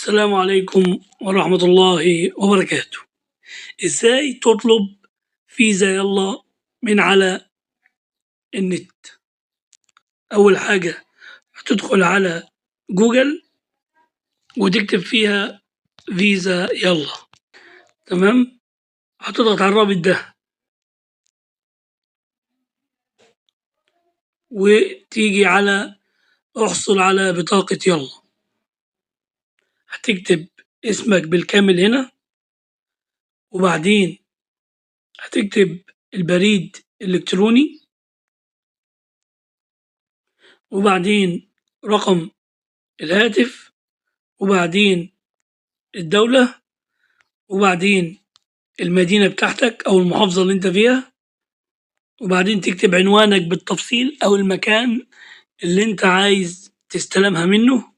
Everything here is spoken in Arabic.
السلام عليكم ورحمة الله وبركاته. ازاي تطلب فيزا يلا من على النت؟ أول حاجة هتدخل على جوجل وتكتب فيها فيزا يلا، تمام؟ هتضغط على الرابط ده وتيجي على احصل على بطاقة يلا، هتكتب اسمك بالكامل هنا، وبعدين هتكتب البريد الإلكتروني، وبعدين رقم الهاتف، وبعدين الدولة، وبعدين المدينة بتاعتك أو المحافظة اللي أنت فيها، وبعدين تكتب عنوانك بالتفصيل أو المكان اللي أنت عايز تستلمها منه.